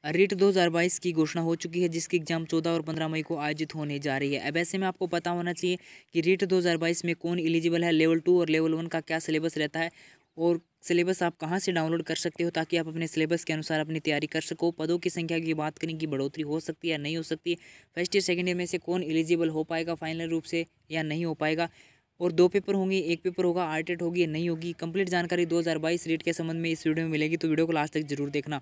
रीट 2022 की घोषणा हो चुकी है, जिसकी एग्जाम 14 और 15 मई को आयोजित होने जा रही है। अब ऐसे में आपको पता होना चाहिए कि रीट 2022 में कौन एलिजिबल है, लेवल 2 और लेवल 1 का क्या सिलेबस रहता है और सिलेबस आप कहां से डाउनलोड कर सकते हो ताकि आप अपने सिलेबस के अनुसार अपनी तैयारी कर सको। पदों की संख्या की बात करें कि बढ़ोतरी हो सकती है या नहीं हो सकती है, फर्स्ट ईयर सेकेंड ईयर में से कौन एलिजिबल हो पाएगा फाइनल रूप से या नहीं हो पाएगा, और 2 पेपर होंगे, एक पेपर होगा आरटेट होगी या नहीं होगी। कंप्लीट जानकारी 2022 रीट के संबंध में इस वीडियो में मिलेगी, तो वीडियो को लास्ट तक जरूर देखना।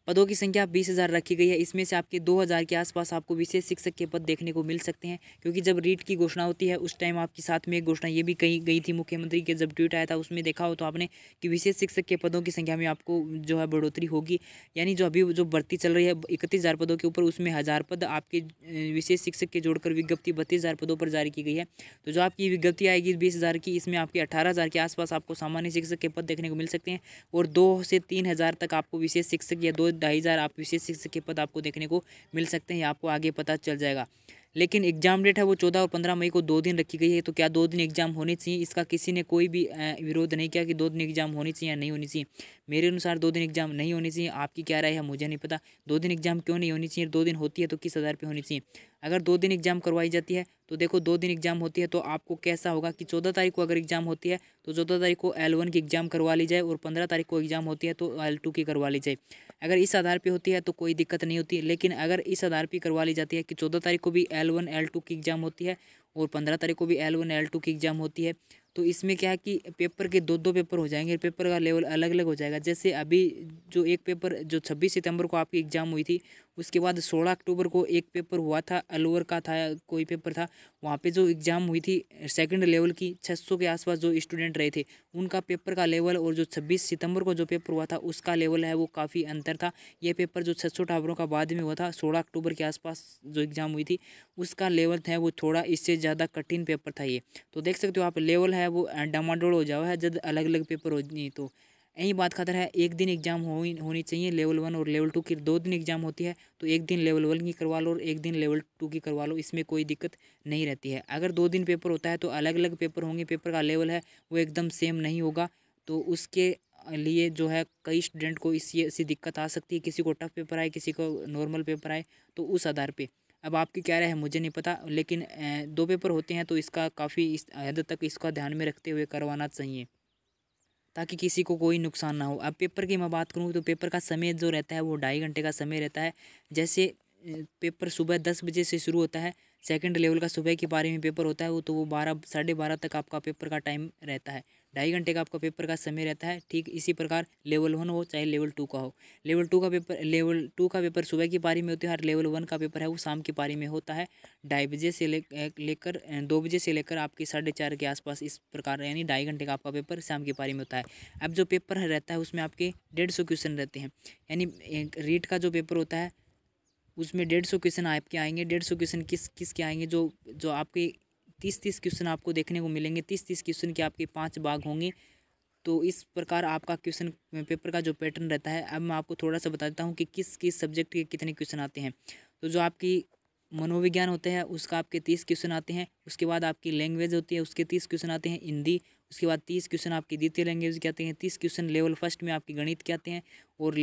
पदों की संख्या 20,000 रखी गई है। इसमें से आपके 2,000 के आसपास आपको विशेष शिक्षक के पद देखने को मिल सकते हैं, क्योंकि जब रीट की घोषणा होती है उस टाइम आपके साथ में एक घोषणा ये भी कही गई थी मुख्यमंत्री के, जब ट्वीट आया था उसमें देखा हो तो आपने कि विशेष शिक्षक के पदों की संख्या में आपको जो है बढ़ोतरी होगी। यानी जो अभी जो भर्ती चल रही है 31,000 पदों के ऊपर, उसमें 1,000 पद आपके विशेष शिक्षक के जोड़कर विज्ञप्ति 32,000 पदों पर जारी की गई है। तो जो आपकी विज्ञप्ति आएगी 20,000 की, इसमें आपके 18,000 के आसपास आपको सामान्य शिक्षक के पद देखने को मिल सकते हैं और 2 से 3,000 तक आपको विशेष शिक्षक या 2-2,500 आप विशेष शिक्षक के पद आपको देखने को मिल सकते हैं। आपको आगे पता चल जाएगा। लेकिन एग्जाम डेट है वो 14 और 15 मई को 2 दिन रखी गई है। तो क्या 2 दिन एग्जाम होने चाहिए, इसका किसी ने कोई भी विरोध नहीं किया कि 2 दिन एग्जाम होनी चाहिए या नहीं होनी चाहिए। मेरे अनुसार 2 दिन एग्जाम नहीं होनी चाहिए। आपकी क्या राय है मुझे नहीं पता। 2 दिन एग्जाम क्यों नहीं होनी चाहिए, 2 दिन होती है तो किस आधार पे होनी चाहिए। अगर 2 दिन एग्जाम करवाई जाती है तो देखो 2 दिन एग्जाम होती है तो आपको कैसा होगा कि 14 तारीख को अगर एग्जाम होती है तो 14 तारीख को L1 की एग्जाम करवा ली जाए और 15 तारीख को एग्जाम होती है तो L2 की करवा ली जाए। अगर इस आधार पे होती है तो कोई दिक्कत नहीं होती, लेकिन अगर इस आधार पे करवा ली जाती है कि 14 तारीख को भी L1 L2 की एग्जाम होती है और 15 तारीख को भी L1 L2 की एग्जाम होती है, तो इसमें क्या है कि पेपर के 2-2 पेपर हो जाएंगे, पेपर का लेवल अलग अलग हो जाएगा। जैसे अभी जो एक पेपर जो 26 सितंबर को आपकी एग्जाम हुई थी, उसके बाद 16 अक्टूबर को एक पेपर हुआ था, अलवर का था कोई पेपर था, वहाँ पे जो एग्ज़ाम हुई थी सेकंड लेवल की 600 के आसपास जो स्टूडेंट रहे थे उनका पेपर का लेवल और जो 26 सितंबर को जो पेपर हुआ था उसका लेवल है वो काफ़ी अंतर था। ये पेपर जो 600 टावरों का बाद में हुआ था 16 अक्टूबर के आसपास जो एग्ज़ाम हुई थी उसका लेवल था वो थोड़ा इससे ज़्यादा कठिन पेपर था ये। तो देख सकते हो आप लेवल है वो डामाडोल हो जाओ है जब अलग अलग पेपर हो नहीं। तो यही बात खातर है एक दिन एग्जाम होनी चाहिए लेवल 1 और लेवल 2 की। 2 दिन एग्जाम होती है तो एक दिन लेवल 1 की करवा लो और एक दिन लेवल 2 की करवा लो, इसमें कोई दिक्कत नहीं रहती है। अगर 2 दिन पेपर होता है तो अलग अलग पेपर होंगे, पेपर का लेवल है वो एकदम सेम नहीं होगा। तो उसके लिए जो है कई स्टूडेंट को ऐसी दिक्कत आ सकती है, किसी को टफ पेपर आए किसी को नॉर्मल पेपर आए, तो उस आधार पे अब आपकी क्या राय है मुझे नहीं पता। लेकिन 2 पेपर होते हैं तो इसका काफ़ी इस हद तक इसका ध्यान में रखते हुए करवाना चाहिए ताकि किसी को कोई नुकसान ना हो। अब पेपर की मैं बात करूँ तो पेपर का समय जो रहता है वो 2.5 घंटे का समय रहता है। जैसे पेपर सुबह 10 बजे से शुरू होता है, सेकंड लेवल का सुबह के बारे में पेपर होता है वो, तो वो 12 साढ़े 12 तक आपका पेपर का टाइम रहता है। 2.5 घंटे का आपका पेपर का समय रहता है। ठीक इसी प्रकार लेवल 1 हो चाहे लेवल 2 का हो, लेवल टू का पेपर सुबह की पारी में होती है और लेवल 1 का पेपर है वो शाम की पारी में होता है। 2:30 बजे से लेकर 2 बजे से लेकर आपके 4:30 के आसपास, इस प्रकार यानी 2.5 घंटे का आपका पेपर शाम की पारी में होता है। अब जो पेपर रहता है उसमें आपके 150 क्वेश्चन रहते हैं, यानी एक रीट का जो पेपर होता है उसमें 150 क्वेश्चन आपके आएंगे। 150 क्वेश्चन किस के आएंगे, जो जो आपके 30-30 क्वेश्चन आपको देखने को मिलेंगे। 30-30 क्वेश्चन के आपके 5 भाग होंगे। तो इस प्रकार आपका क्वेश्चन पेपर का जो पैटर्न रहता है। अब मैं आपको थोड़ा सा बता देता हूँ कि किस किस सब्जेक्ट के कितने क्वेश्चन आते हैं। तो जो आपकी मनोविज्ञान होते हैं उसका आपके 30 क्वेश्चन आते हैं। उसके बाद आपकी लैंग्वेज होती है उसके 30 क्वेश्चन आते हैं, हिंदी। उसके बाद 30 क्वेश्चन आपकी द्वितीय लैंग्वेज के आते हैं। 30 क्वेश्चन लेवल फर्स्ट में आपके गणित के आते हैं और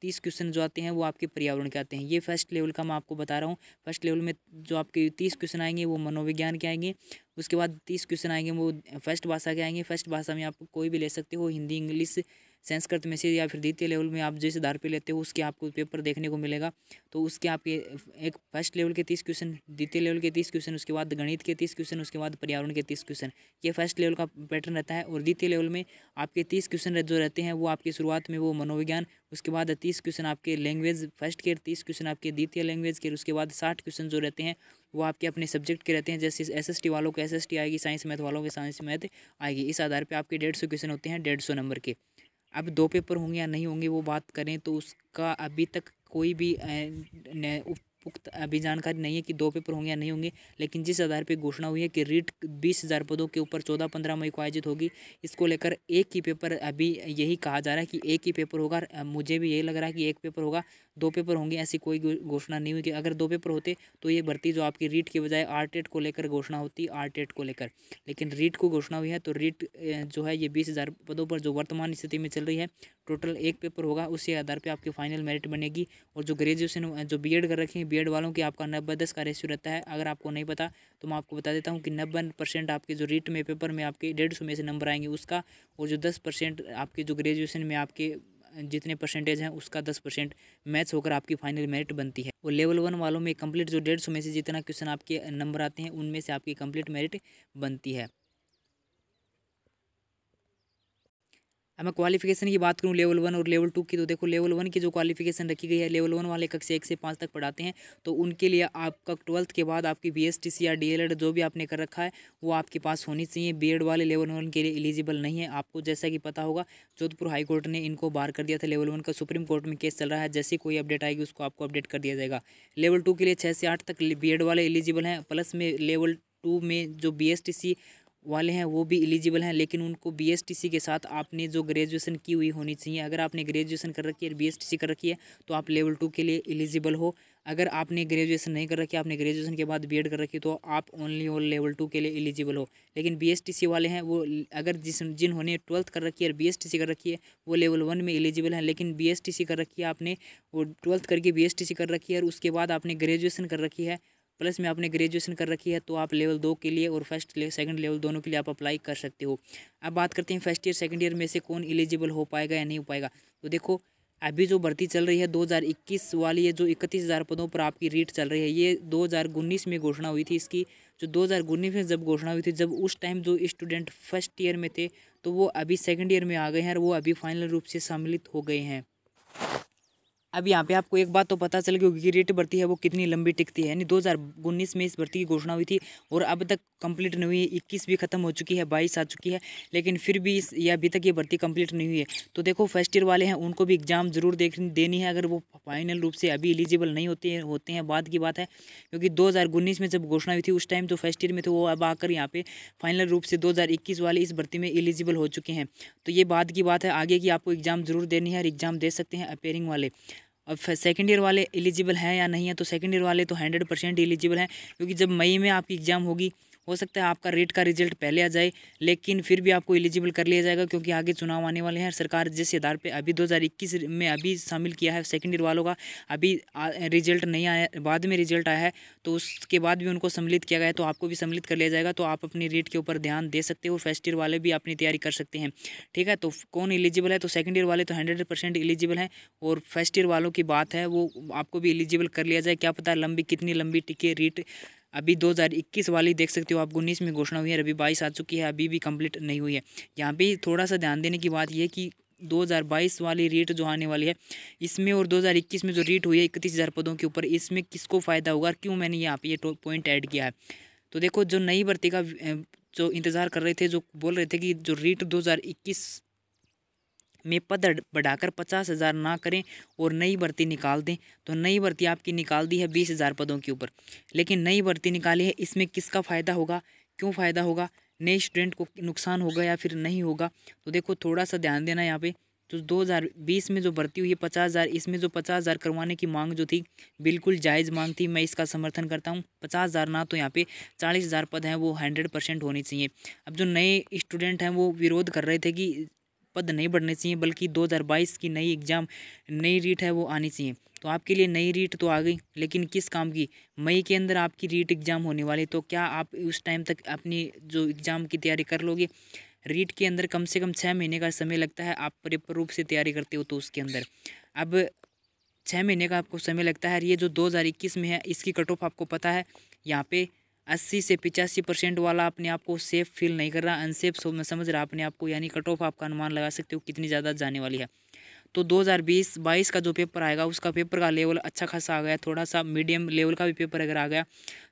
30 क्वेश्चन जो आते हैं वो आपके पर्यावरण के आते हैं। ये फर्स्ट लेवल का मैं आपको बता रहा हूँ। फर्स्ट लेवल में जो आपके 30 क्वेश्चन आएंगे वो मनोविज्ञान के आएंगे। उसके बाद 30 क्वेश्चन आएंगे वो फर्स्ट भाषा के आएंगे। फर्स्ट भाषा में आप कोई भी ले सकते हो, हिंदी, इंग्लिश, संस्कृत में से, या फिर द्वितीय लेवल में आप जिस आधार पे लेते हो उसके आपको पेपर देखने को मिलेगा। तो उसके आपके एक फर्स्ट लेवल के 30 क्वेश्चन, द्वितीय लेवल के 30 क्वेश्चन, उसके बाद गणित के 30 क्वेश्चन, उसके बाद पर्यावरण के 30 क्वेश्चन। ये फर्स्ट लेवल का पैटर्न रहता है। और द्वितीय लेवल में आपके 30 क्वेश्चन जो रहते हैं वो आपकी शुरुआत में वो मनोविज्ञान, उसके बाद 30 क्वेश्चन आपके लैंग्वेज फर्स्ट के, 30 क्वेश्चन आपके द्वितीय लैंग्वेज के, उसके बाद 60 क्वेश्चन जो रहते हैं वो आपके अपने सब्जेक्ट के रहते हैं। जैसे SST वालों को SST आएगी, साइंस मैथ वालों के साइंस मैथ आएगी। इस आधार पे आपके 150 क्वेश्चन होते हैं 150 नंबर के। अब 2 पेपर होंगे या नहीं होंगे वो बात करें तो उसका अभी तक कोई भी पुख्त अभी जानकारी नहीं है कि 2 पेपर होंगे या नहीं होंगे, लेकिन जिस आधार पर घोषणा हुई है कि रीट 20,000 पदों के ऊपर 14-15 मई को आयोजित होगी, इसको लेकर एक ही पेपर अभी यही कहा जा रहा है कि एक ही पेपर होगा। मुझे भी यही लग रहा है कि एक पेपर होगा, 2 पेपर होंगे ऐसी कोई घोषणा नहीं हुई कि अगर 2 पेपर होते तो ये भर्ती जो आपकी रीट के बजाय आरटेट को लेकर घोषणा होती, आरटेट को लेकर, लेकिन रीट को घोषणा हुई है। तो रीट जो है ये 20,000 पदों पर जो वर्तमान स्थिति में चल रही है, टोटल एक पेपर होगा, उसी आधार पर आपकी फाइनल मेरिट बनेगी। और जो ग्रेजुएशन जो बीएड कर रखे हैं, बीएड वालों की आपका 90-10 का रेशियो रहता है। अगर आपको नहीं पता तो मैं आपको बता देता हूँ कि 90% आपके जो रीट में पेपर में आपके 150 में से नंबर आएंगे उसका, और जो 10% आपके जो ग्रेजुएशन में आपके जितने परसेंटेज हैं उसका 10% मैच होकर आपकी फाइनल मेरिट बनती है। और लेवल 1 वालों में कंप्लीट जो 150 में से जितना क्वेश्चन आपके नंबर आते हैं उनमें से आपकी कंप्लीट मेरिट बनती है। अब मैं क्वालिफिकेशन की बात करूं लेवल 1 और लेवल 2 की, तो देखो लेवल 1 की जो क्वालिफिकेशन रखी गई है, लेवल 1 वाले कक्षा 1 से 5 तक पढ़ाते हैं, तो उनके लिए आपका 12th के बाद आपकी बीएसटीसी या डीएलएड जो भी आपने कर रखा है वो आपके पास होनी चाहिए। बीएड वाले लेवल 1 के लिए एलिजिबल नहीं है। आपको जैसा कि पता होगा जोधपुर हाईकोर्ट ने इनको बाहर कर दिया था लेवल 1 का, सुप्रीम कोर्ट में केस चल रहा है, जैसे कोई अपडेट आएगी उसको आपको अपडेट कर दिया जाएगा। लेवल 2 के लिए 6 से 8 तक बीएड वाले एलिजिबल हैं, प्लस में लेवल 2 में जो बीएसटीसी वाले हैं वो भी एलिजिबल हैं, लेकिन उनको बीएसटीसी के साथ आपने जो ग्रेजुएशन की हुई होनी चाहिए। अगर आपने ग्रेजुएशन कर रखी है, बीएसटीसी कर रखी है, तो आप लेवल 2 के लिए एलिजिबल हो। अगर आपने ग्रेजुएशन नहीं कर रखी है, आपने ग्रेजुएशन के बाद बीएड कर रखी है, तो आप ओनली और लेवल 2 के लिए एलिजिबल हो। लेकिन बीएसटीसी वाले हैं वो अगर जिन्होंने 12th कर रखी है और बीएसटीसी कर रखी है वो लेवल 1 में एलिजिबल हैं। लेकिन बीएसटीसी कर रखी है आपने, वो 12th करके बीएसटीसी कर रखी है और उसके बाद आपने ग्रेजुएशन कर रखी है, प्लस में आपने ग्रेजुएशन कर रखी है, तो आप लेवल 2 के लिए और फर्स्ट सेकंड लेवल दोनों के लिए आप अप्लाई कर सकते हो। अब बात करते हैं फर्स्ट ईयर सेकंड ईयर में से कौन एलिजिबल हो पाएगा या नहीं हो पाएगा। तो देखो अभी जो भर्ती चल रही है 2021 वाली है, जो 31,000 पदों पर आपकी रीट चल रही है, ये 2019 में घोषणा हुई थी इसकी। जो 2019 में जब घोषणा हुई थी, जब उस टाइम जो स्टूडेंट फर्स्ट ईयर में थे तो वो अभी सेकेंड ईयर में आ गए हैं और वो अभी फाइनल रूप से सम्मिलित हो गए हैं। अब यहाँ पे आपको एक बात तो पता चल गई होगी कि रीट भर्ती है वो कितनी लंबी टिकती है। यानी 2019 में इस भर्ती की घोषणा हुई थी और अब तक कंप्लीट नहीं हुई है। 21 भी खत्म हो चुकी है, 22 आ चुकी है, लेकिन फिर भी ये अभी तक ये भर्ती कंप्लीट नहीं हुई है। तो देखो फर्स्ट ईयर वाले हैं उनको भी एग्जाम जरूर देनी है। अगर वो फाइनल रूप से अभी एलिजिबल नहीं होते हैं बाद की बात है, क्योंकि 2019 में जब घोषणा हुई थी उस टाइम जो फर्स्ट ईयर में थे वो अब आकर यहाँ पे फाइनल रूप से 2021 वाले इस भर्ती में एलिजिबल हो चुके हैं। तो ये बाद की बात है, आगे की आपको एग्जाम जरूर देनी है और एग्जाम दे सकते हैं अपेयरिंग वाले। अब सेकेंड ईयर वाले एलिजिबल हैं या नहीं है, तो सेकेंड ईयर वाले तो 100% एलिजिबल हैं, क्योंकि जब मई में आपकी एग्ज़ाम होगी हो सकता है आपका रीट का रिजल्ट पहले आ जाए, लेकिन फिर भी आपको एलिजिबल कर लिया जाएगा, क्योंकि आगे चुनाव आने वाले हैं। सरकार जिस आधार पे अभी 2021 में अभी शामिल किया है सेकेंड ईयर वालों का, अभी रिजल्ट नहीं आया, बाद में रिजल्ट आया है, तो उसके बाद भी उनको सम्मिलित किया गया है, तो आपको भी सम्मिलित कर लिया जाएगा। तो आप अपनी रीट के ऊपर ध्यान दे सकते हो, फर्स्ट ईयर वाले भी अपनी तैयारी कर सकते हैं। ठीक है, तो कौन एलिजिबल है, तो सेकेंड ईयर वाले तो 100% एलिजिबल हैं, और फर्स्ट ईयर वालों की बात है वो आपको भी एलिजिबल कर लिया जाए। क्या पता कितनी लंबी टिके रीट। अभी 2021 वाली देख सकते हो आप, 19 में घोषणा हुई है, अभी 22 आ चुकी है, अभी भी कंप्लीट नहीं हुई है। यहाँ पे थोड़ा सा ध्यान देने की बात यह है कि 2022 वाली रीट जो आने वाली है इसमें और 2021 में जो रीट हुई है 31,000 पदों के ऊपर, इसमें किसको फ़ायदा होगा, क्यों मैंने यहाँ पे ये पॉइंट ऐड किया है। तो देखो जो नई भर्ती का जो इंतज़ार कर रहे थे, जो बोल रहे थे कि जो रीट 2021 में पद बढ़ाकर 50,000 ना करें और नई भर्ती निकाल दें, तो नई भर्ती आपकी निकाल दी है 20,000 पदों के ऊपर। लेकिन नई भर्ती निकाली है, इसमें किसका फ़ायदा होगा, क्यों फ़ायदा होगा, नए स्टूडेंट को नुकसान होगा या फिर नहीं होगा। तो देखो थोड़ा सा ध्यान देना यहाँ पे। तो 2020 में जो भर्ती हुई है 50,000, इसमें जो 50,000 करवाने की मांग जो थी बिल्कुल जायज़ मांग थी, मैं इसका समर्थन करता हूँ। 50,000 ना, तो यहाँ पे 40,000 पद हैं वो 100% होनी चाहिए। अब जो नए स्टूडेंट हैं वो विरोध कर रहे थे कि पद नहीं बढ़ने चाहिए, बल्कि 2022 की नई एग्ज़ाम नई रीट है वो आनी चाहिए। तो आपके लिए नई रीट तो आ गई, लेकिन किस काम की, मई के अंदर आपकी रीट एग्ज़ाम होने वाली, तो क्या आप उस टाइम तक अपनी जो एग्ज़ाम की तैयारी कर लोगे। रीट के अंदर कम से कम 6 महीने का समय लगता है, आप प्रॉपर रूप से तैयारी करते हो तो उसके अंदर अब 6 महीने का आपको समय लगता है। ये जो 2021 में है इसकी कट ऑफ आपको पता है, यहाँ पे 80 से 85% वाला अपने आप को सेफ फील नहीं कर रहा, अनसेफ समझ रहा अपने आप को, यानी कट ऑफ आपका अनुमान लगा सकते हो कितनी ज़्यादा जाने वाली है। तो 2020-22 का जो पेपर आएगा उसका पेपर का लेवल अच्छा खासा आ गया, थोड़ा सा मीडियम लेवल का भी पेपर अगर आ गया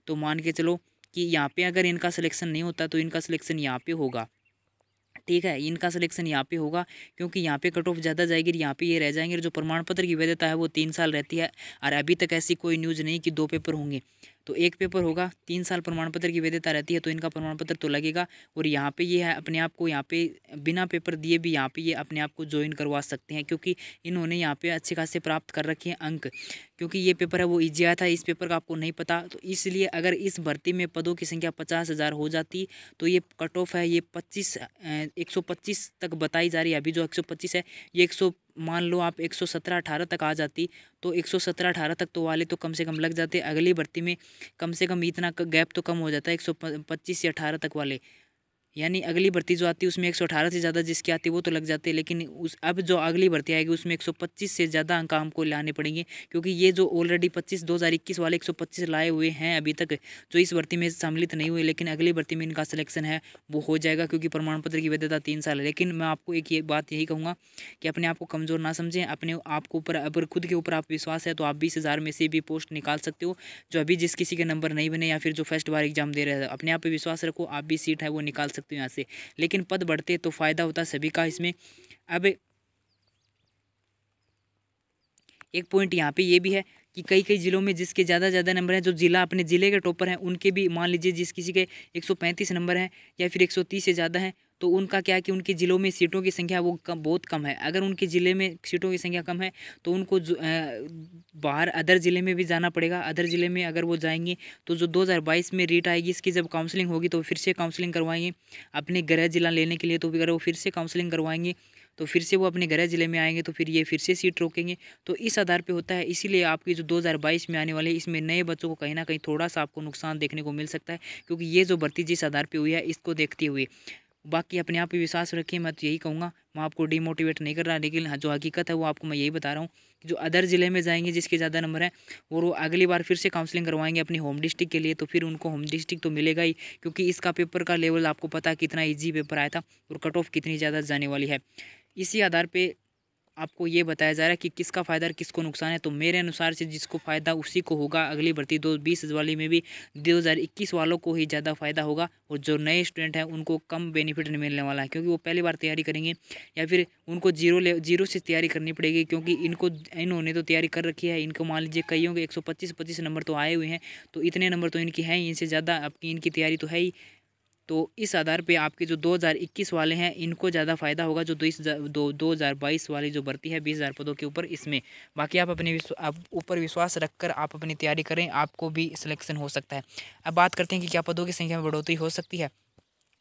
तो मान के चलो कि यहाँ पे अगर इनका सिलेक्शन नहीं होता तो इनका सिलेक्शन यहाँ पे होगा। ठीक है, इनका सिलेक्शन यहाँ पे होगा क्योंकि यहाँ पे कट ऑफ ज़्यादा जाएगी, यहाँ पे ये रह जाएंगे। जो प्रमाण पत्र की वैधता है वो 3 साल रहती है और अभी तक ऐसी कोई न्यूज़ नहीं कि 2 पेपर होंगे। तो एक पेपर होगा, 3 साल प्रमाण पत्र की वैधता रहती है, तो इनका प्रमाण पत्र तो लगेगा। और यहाँ पे ये है अपने आप को यहाँ पे बिना पेपर दिए भी यहाँ पे ये अपने आप को ज्वाइन करवा सकते हैं, क्योंकि इन्होंने यहाँ पे अच्छे खासे प्राप्त कर रखे हैं अंक। क्योंकि ये पेपर है वो ईजी आया था, इस पेपर का आपको नहीं पता, तो इसलिए अगर इस भर्ती में पदों की संख्या 50,000 हो जाती तो ये कट ऑफ है ये 125 तक बताई जा रही है। अभी जो 125 है ये 100 मान लो आप 117-18 तक आ जाती तो 117-18 तक तो वाले तो कम से कम लग जाते। अगली भर्ती में कम से कम इतना गैप तो कम हो जाता है 125 या 18 तक वाले, यानी अगली भर्ती जो आती है उसमें 118 से ज़्यादा जिसकी आती है वो तो लग जाते हैं। लेकिन उस अब जो अगली भर्ती आएगी उसमें 125 से ज़्यादा अंक हमको लाने पड़ेंगे, क्योंकि ये जो ऑलरेडी 2021 वाले 125 लाए हुए हैं अभी तक, जो इस भर्ती में सम्मिलित नहीं हुए, लेकिन अगली भर्ती में इनका सिलेक्शन है वो हो जाएगा, क्योंकि प्रमाण पत्र की वैधता 3 साल है। लेकिन मैं आपको एक ये बात यही कहूँगा कि अपने आप को कमज़ोर ना समझें, अपने आप को ऊपर अगर खुद के ऊपर आप विश्वास है तो आप 20,000 में से भी पोस्ट निकाल सकते हो। जो अभी जिस किसी के नंबर नहीं बने या फिर जो फर्स्ट बार एग्जाम दे रहे हैं, अपने आप पे विश्वास रखो, आप भी सीट है वो निकाल सकते हो यहाँ से। लेकिन पद बढ़ते तो फायदा होता सभी का इसमें। अब एक पॉइंट यहाँ पे ये भी है कि कई कई जिलों में जिसके ज़्यादा नंबर हैं, जो जिला अपने ज़िले के टॉपर हैं उनके भी मान लीजिए जिस किसी के 135 नंबर हैं या फिर 130 से ज़्यादा हैं, तो उनका क्या है कि उनके ज़िलों में सीटों की संख्या वो बहुत कम है। अगर उनके ज़िले में सीटों की संख्या कम है तो उनको बाहर अदर ज़िले में भी जाना पड़ेगा। अदर ज़िले में अगर वो जाएंगे तो जो 2022 में रीट आएगी इसकी जब काउंसलिंग होगी तो फिर से काउंसलिंग करवाएंगे अपने गृह जिला लेने के लिए। तो अगर वो फिर से काउंसलिंग करवाएंगे तो फिर से वो अपने गृह जिले में आएंगे तो फिर ये फिर से सीट रोकेंगे। तो इस आधार पे होता है, इसीलिए आपकी जो 2022 में आने वाले इसमें नए बच्चों को कहीं ना कहीं थोड़ा सा आपको नुकसान देखने को मिल सकता है, क्योंकि ये जो भर्ती जिस आधार पे हुई है इसको देखते हुए। बाकी अपने आप पे विश्वास रखिए, मैं तो यही कहूँगा, मैं आपको डिमोटिवेट नहीं कर रहा, लेकिन जो हकीकत है वो आपको मैं यही बता रहा हूँ कि जो अदर ज़िले में जाएंगे जिसके ज़्यादा नंबर हैं और वो अगली बार फिर से काउंसलिंग करवाएंगे अपनी होम डिस्ट्रिक्ट के लिए, तो फिर उनको होम डिस्ट्रिक्ट तो मिलेगा ही, क्योंकि इसका पेपर का लेवल आपको पता है कितना ईजी पेपर आया था और कट ऑफ कितनी ज़्यादा जाने वाली है। इसी आधार पर आपको ये बताया जा रहा है कि किसका फ़ायदा और किसको नुकसान है। तो मेरे अनुसार से जिसको फ़ायदा उसी को होगा, अगली भर्ती 2020 वाली में भी 2021 वालों को ही ज़्यादा फ़ायदा होगा, और जो नए स्टूडेंट हैं उनको कम बेनिफिट मिलने वाला है, क्योंकि वो पहली बार तैयारी करेंगे या फिर उनको जीरो से तैयारी करनी पड़ेगी, क्योंकि इन्होंने तो तैयारी कर रखी है। इनको मान लीजिए कईयों के 125 नंबर तो आए हुए हैं, तो इतने नंबर तो इनकी हैं ही, इनसे ज़्यादा आपकी इनकी तैयारी तो है ही। तो इस आधार पे आपके जो 2021 वाले हैं इनको ज़्यादा फ़ायदा होगा, जो 2022 वाली जो भर्ती है 20,000 पदों के ऊपर, इसमें। बाकी आप अपने आप ऊपर विश्वास रखकर आप अपनी तैयारी करें, आपको भी सिलेक्शन हो सकता है। अब बात करते हैं कि क्या पदों की संख्या में बढ़ोतरी हो सकती है।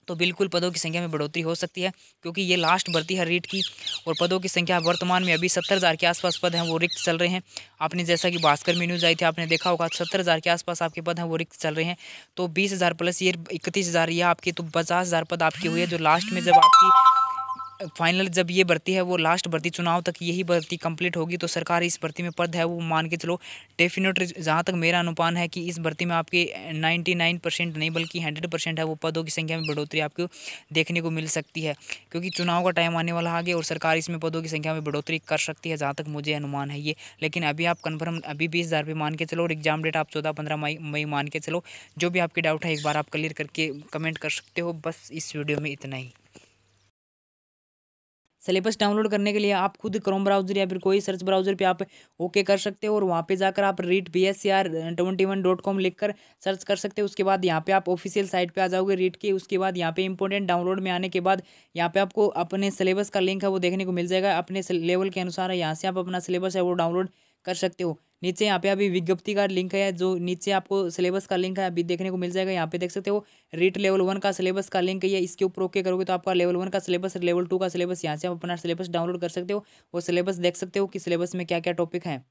तो बिल्कुल पदों की संख्या में बढ़ोतरी हो सकती है, क्योंकि ये लास्ट भर्ती है रीट की, और पदों की संख्या वर्तमान में अभी 70,000 के आसपास पद हैं वो रिक्त चल रहे हैं। आपने जैसा कि भास्कर में न्यूज़ आई थी आपने देखा होगा, 70,000 के आसपास आपके पद हैं वो रिक्त चल रहे हैं। तो 20,000 प्लस ये 31,000 ये आपके, तो 50,000 पद आपके हुए, जो लास्ट में जब आपकी फाइनल जब ये भर्ती है वो लास्ट भर्ती चुनाव तक यही भर्ती कंप्लीट होगी, तो सरकार इस भर्ती में पद है वो मान के चलो डेफिनेट, जहाँ तक मेरा अनुमान है कि इस भर्ती में आपके 99% नहीं बल्कि 100% है वो पदों की संख्या में बढ़ोतरी आपको देखने को मिल सकती है, क्योंकि चुनाव का टाइम आने वाला आगे और सरकार इसमें पदों की संख्या में बढ़ोतरी कर सकती है, जहाँ तक मुझे अनुमान है ये। लेकिन अभी आप कन्फर्म अभी 20,000 पे मान के चलो, और एग्जाम डेट आप 14-15 मई मान के चलो। जो भी आपके डाउट है एक बार आप क्लियर करके कमेंट कर सकते हो। बस इस वीडियो में इतना ही। सिलेबस डाउनलोड करने के लिए आप खुद क्रोम ब्राउज़र या फिर कोई सर्च ब्राउज़र पे आप ओके कर सकते हो, और वहाँ पे जाकर आप रीट BSCR21.com लिख कर सर्च कर सकते हो। उसके बाद यहाँ पे आप ऑफिशियल साइट पे आ जाओगे रीट की। उसके बाद यहाँ पे इंपॉर्टेंट डाउनलोड में आने के बाद यहाँ पे आपको अपने सिलेबस का लिंक है वो देखने को मिल जाएगा, अपने लेवल के अनुसार है। यहाँ से आप अपना सिलेबस है वो डाउनलोड कर सकते हो। नीचे यहाँ पे अभी विज्ञप्ति का लिंक है, जो नीचे आपको सिलेबस का लिंक है अभी देखने को मिल जाएगा। यहाँ पे देख सकते हो रीट लेवल 1 का सिलेबस का लिंक है ये, इसके ऊपर ओके करोगे तो आपका लेवल 1 का सिलेबस, लेवल 2 का सिलेबस, यहाँ से आप अपना सिलेबस डाउनलोड कर सकते हो और सिलेबस देख सकते हो कि सिलेबस में क्या क्या टॉपिक हैं।